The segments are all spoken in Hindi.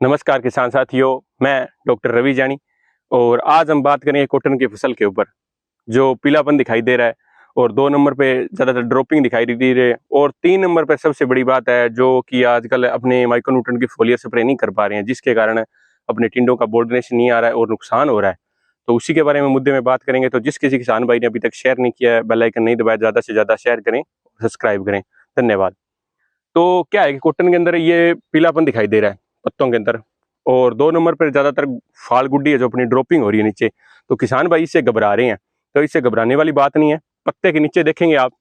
नमस्कार किसान साथियों, मैं डॉक्टर रवि जानी और आज हम बात करेंगे कॉटन की फसल के ऊपर। जो पीलापन दिखाई दे रहा है और 2 नंबर पे ज़्यादातर ड्रॉपिंग दिखाई दे रही है और 3 नंबर पे सबसे बड़ी बात है जो कि आजकल अपने माइक्रोन्यूट्रिएंट की फोलियर स्प्रे नहीं कर पा रहे हैं, जिसके कारण अपने टिंडों का बोल्डनेस नहीं आ रहा है और नुकसान हो रहा है। तो उसी के बारे में मुद्दे में बात करेंगे। तो जिस किसी किसान भाई ने अभी तक शेयर नहीं किया है, बेल आइकन नहीं दबाया, ज़्यादा से ज़्यादा शेयर करें, सब्सक्राइब करें। धन्यवाद। तो क्या है कि कॉटन के अंदर ये पीलापन दिखाई दे रहा है पत्तों के अंदर और 2 नंबर पर ज्यादातर फाल गुड्डी है जो अपनी ड्रॉपिंग हो रही है नीचे। तो किसान भाई इससे घबरा रहे हैं, तो इससे घबराने वाली बात नहीं है। पत्ते के नीचे देखेंगे आप,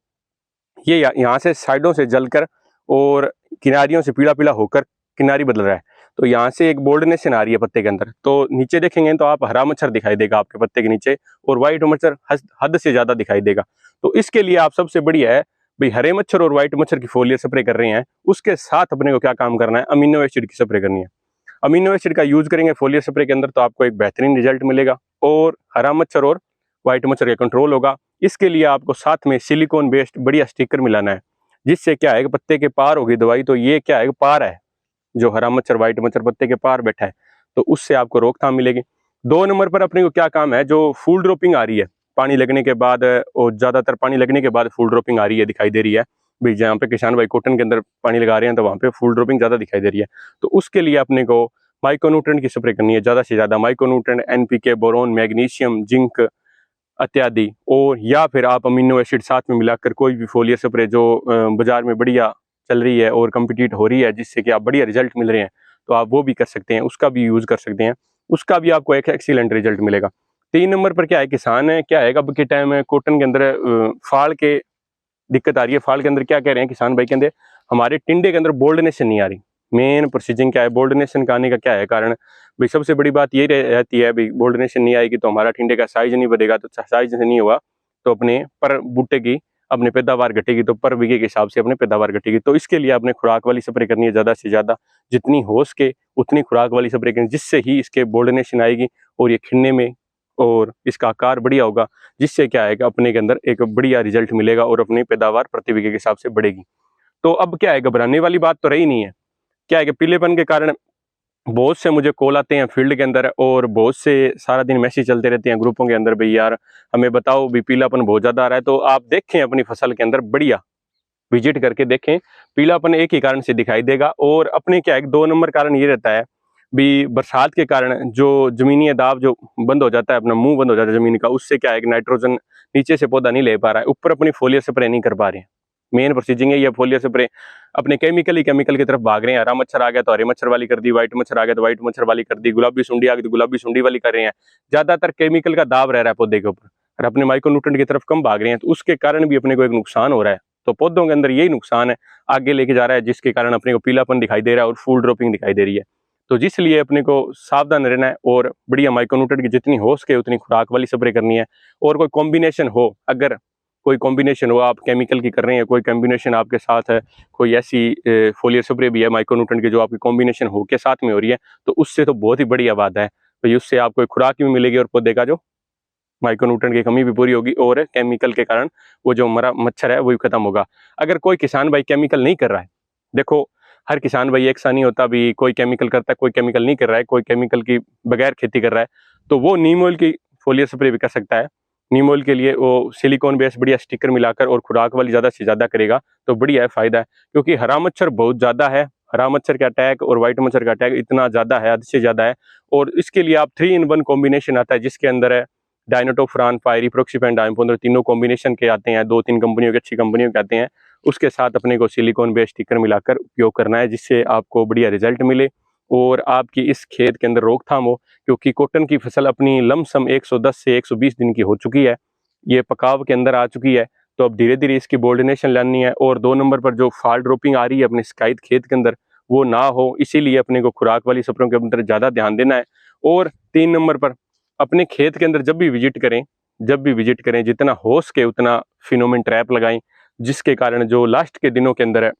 ये यहाँ से साइडों से जलकर और किनारियों से पीला पीला होकर किनारी बदल रहा है। तो यहाँ से एक बोल्डनेस आ रही है पत्ते के अंदर। तो नीचे देखेंगे तो आप हरा मच्छर दिखाई देगा आपके पत्ते के नीचे और व्हाइट मच्छर हद से ज्यादा दिखाई देगा। तो इसके लिए आप सबसे बढ़िया है भाई, हरे मच्छर और व्हाइट मच्छर की फोलियर स्प्रे कर रहे हैं, उसके साथ अपने को क्या काम करना है, अमीनो एसिड की स्प्रे करनी है। अमीनो एसिड का यूज करेंगे फोलियर स्प्रे के अंदर तो आपको एक बेहतरीन रिजल्ट मिलेगा और हरा मच्छर और व्हाइट मच्छर का कंट्रोल होगा। इसके लिए आपको साथ में सिलिकॉन बेस्ड बढ़िया स्टिकर मिलाना है, जिससे क्या है कि पत्ते के पार होगी दवाई। तो ये क्या है कि पार है, जो हरा मच्छर व्हाइट मच्छर पत्ते के पार बैठा है, तो उससे आपको रोकथाम मिलेगी। 2 नंबर पर अपने को क्या काम है, जो फूल ड्रॉपिंग आ रही है पानी लगने के बाद और ज्यादातर पानी लगने के बाद फूल ड्रॉपिंग आ रही है, दिखाई दे रही है भाई। जहाँ पे किसान भाई कॉटन के अंदर पानी लगा रहे हैं तो वहाँ पे फूल ड्रॉपिंग ज्यादा दिखाई दे रही है। तो उसके लिए अपने को माइक्रोन्यूट्रिएंट की स्प्रे करनी है, ज्यादा से ज्यादा micronutrient, NPK, boron, magnesium, zinc इत्यादि। और या फिर आप अमीनो एसिड साथ में मिलाकर कोई भी फोलियर स्प्रे जो बाजार में बढ़िया चल रही है और कम्पिटिट हो रही है, जिससे कि आप बढ़िया रिजल्ट मिल रहे हैं, तो आप वो भी कर सकते हैं, उसका भी यूज कर सकते हैं, उसका भी आपको एक एक्सीलेंट रिजल्ट मिलेगा। 3 नंबर पर क्या है, किसान है क्या है अब के टाइम में कॉटन के अंदर फाड़ के दिक्कत आ रही है। फाड़ के अंदर क्या कह रहे हैं किसान भाई, कहते हमारे टिंडे के अंदर बोल्डनेस नहीं आ रही। मेन प्रोसीजिंग क्या है, बोल्डनेस का आने का क्या है कारण भाई, सबसे बड़ी बात यही रहती है भाई, बोल्डनेस नहीं आएगी तो हमारा टिंडे का साइज नहीं बढ़ेगा, तो साइज नहीं हुआ तो अपने पर बूटे की अपनी पैदावार घटेगी, तो पर बीघे के हिसाब से अपने पैदावार घटेगी। तो इसके लिए आपने खुराक वाली स्प्रे करनी है, ज्यादा से ज्यादा जितनी हो सके उतनी खुराक वाली स्प्रे करनी, जिससे ही इसके बोल्डनेस आएगी और ये खिलने में और इसका आकार बढ़िया होगा, जिससे क्या है कि अपने के अंदर एक बढ़िया रिजल्ट मिलेगा और अपनी पैदावार प्रति बीघे के हिसाब से बढ़ेगी। तो अब क्या है, घबराने वाली बात तो रही नहीं है। क्या है कि पीलेपन के कारण बहुत से मुझे कॉल आते हैं फील्ड के अंदर और बहुत से सारा दिन मैसेज चलते रहते हैं ग्रुपों के अंदर, भाई यार हमें बताओ भी पीलापन बहुत ज्यादा आ रहा है। तो आप देखें अपनी फसल के अंदर, बढ़िया विजिट करके देखें, पीलापन एक ही कारण से दिखाई देगा। और अपने क्या है, 2 नंबर कारण ये रहता है भी, बरसात के कारण जो जमीनी दाब जो बंद हो जाता है, अपना मुंह बंद हो जाता है जमीन का, उससे क्या है कि नाइट्रोजन नीचे से पौधा नहीं ले पा रहा है, ऊपर अपनी फोलियर स्प्रे नहीं कर पा रहे हैं। मेन प्रोसीजिंग है ये फोलियर स्प्रे। अपने केमिकल की तरफ भाग रहे हैं, हरा मच्छर आ गया तो हरे मच्छर वाली कर दी, व्हाइट मच्छर आ गया तो व्हाइट मच्छर वाली कर दी, गुलाबी सुंडी आ गई तो गुलाबी सुंडी वाली कर रहे हैं। ज्यादातर केमिकल का दाब रह रहा है पौधे के ऊपर और अपने माइक्रोन्यूट्रिएंट की तरफ कम भाग रहे हैं, तो उसके कारण भी अपने को एक नुकसान हो रहा है। तो पौधों के अंदर यही नुकसान है, आगे लेके जा रहा है, जिसके कारण अपने को पीलापन दिखाई दे रहा है और फूल ड्रॉपिंग दिखाई दे रही है। तो जिसलिए अपने को सावधान रहना है और बढ़िया माइक्रोन्यूट्रिएंट की जितनी हो सके उतनी खुराक वाली स्प्रे करनी है। और कोई कॉम्बिनेशन हो, अगर कोई कॉम्बिनेशन हो, आप केमिकल की कर रहे हैं, कोई कॉम्बिनेशन आपके साथ है, कोई ऐसी फोलियर स्प्रे भी है माइक्रोन्यूट्रिएंट की जो आपकी कॉम्बिनेशन हो के साथ में हो रही है, तो उससे तो बहुत ही बढ़िया बात है। तो उससे आपको खुराक भी मिलेगी और पौधे का जो माइक्रोन्यूट्रिएंट की कमी भी पूरी होगी और केमिकल के कारण वो जो हमारा मच्छर है वो भी खत्म होगा। अगर कोई किसान भाई केमिकल नहीं कर रहा है, देखो हर किसान भाई एक सा नहीं होता भी, कोई केमिकल करता है कोई केमिकल नहीं कर रहा है, कोई केमिकल की बगैर खेती कर रहा है, तो वो नीम ऑयल की फोलियर स्प्रे भी कर सकता है। नीम ऑयल के लिए वो सिलिकॉन बेस्ड बढ़िया स्टिकर मिलाकर और खुराक वाली ज्यादा से ज्यादा करेगा तो बढ़िया है, फायदा है। क्योंकि हरा मच्छर बहुत ज्यादा है, हरा मच्छर का अटैक और व्हाइट मच्छर का अटैक इतना ज्यादा है, हद से ज्यादा है। और इसके लिए आप 3 in 1 कॉम्बिनेशन आता है, जिसके अंदर है डायनोटोफुरान, पायरिप्रोक्सीफेन, डाइमोफोन, तीनों कॉम्बिनेशन के आते हैं, 2-3 कंपनियों के अच्छी कंपनियों के आते हैं। उसके साथ अपने को सिलिकॉन बेस्ड स्टिकर मिलाकर उपयोग करना है, जिससे आपको बढ़िया रिजल्ट मिले और आपकी इस खेत के अंदर रोकथाम हो। क्योंकि कॉटन की फसल अपनी लमसम 110 से 120 दिन की हो चुकी है, ये पकाव के अंदर आ चुकी है। तो अब धीरे धीरे इसकी बोल्डनेशन लानी है और 2 नंबर पर जो फाल ड्रॉपिंग आ रही है अपने शिकायत खेत के अंदर वो ना हो, इसीलिए अपने को खुराक वाली स्प्रेयों के अंदर ज्यादा ध्यान देना है। और 3 नंबर पर अपने खेत के अंदर जब भी विजिट करें जितना हो सके उतना फिनोमेन ट्रैप लगाएं, जिसके कारण जो लास्ट के दिनों के अंदर है,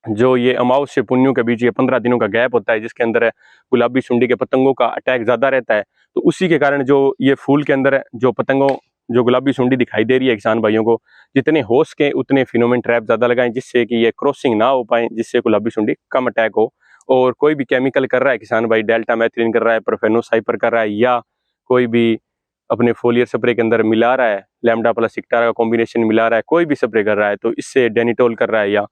जो ये अमावस से पुन्नू के बीच ये 15 दिनों का गैप होता है, जिसके अंदर है गुलाबी सुंडी के पतंगों का अटैक ज्यादा रहता है, तो उसी के कारण जो ये फूल के अंदर है जो पतंगों जो गुलाबी सुंडी दिखाई दे रही है, किसान भाइयों को जितने हो सके उतने फिनोमेन ट्रैप ज्यादा लगाएं, जिससे कि ये क्रॉसिंग ना हो पाए, जिससे गुलाबी सुंडी कम अटैक हो और कोई भी केमिकल कर रहा है किसान भाई, डेल्टा मैथिलीन कर रहा है, प्रोफेनोसाइपर कर रहा है, या कोई भी अपने फोलियर स्प्रे के अंदर मिला रहा है, लैम्डा प्लस सिक्टारा का कॉम्बिनेशन मिला रहा है, कोई भी स्प्रे कर रहा है, तो इससे डेनिटोल कर रहा है या,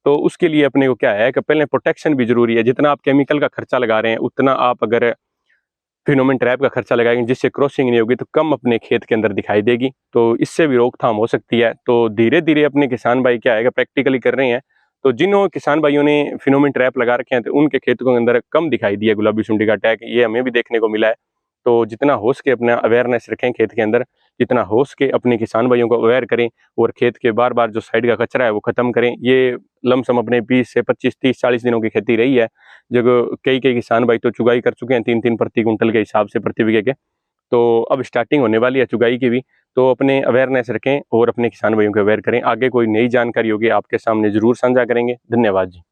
तो उसके लिए अपने को क्या है कि पहले प्रोटेक्शन भी जरूरी है। जितना आप केमिकल का खर्चा लगा रहे हैं उतना आप अगर फिनोमेन ट्रैप का खर्चा लगाएंगे जिससे क्रॉसिंग नहीं होगी तो कम अपने खेत के अंदर दिखाई देगी, तो इससे भी रोकथाम हो सकती है। तो धीरे धीरे अपने किसान भाई क्या है प्रैक्टिकली कर रहे हैं, तो जिन किसान भाइयों ने फिनोमेन ट्रैप लगा रखे हैं तो उनके खेतों के अंदर कम दिखाई दिया गुलाबी सुंडी का अटैक, ये हमें भी देखने को मिला है। तो जितना हो सके अपना अवेयरनेस रखें खेत के अंदर, जितना हो सके अपने किसान भाइयों को अवेयर करें, और खेत के बार बार जो साइड का कचरा है वो खत्म करें। ये लमसम अपने 20 से 25, 30, 40 दिनों की खेती रही है, जब कई किसान भाई तो चुगाई कर चुके हैं 3-3 प्रति कुंटल के हिसाब से प्रति बीघे के, तो अब स्टार्टिंग होने वाली है चुगाई की भी। तो अपने अवेयरनेस रखें और अपने किसान भाइयों को अवेयर करें। आगे कोई नई जानकारी होगी आपके सामने जरूर साझा करेंगे। धन्यवाद जी।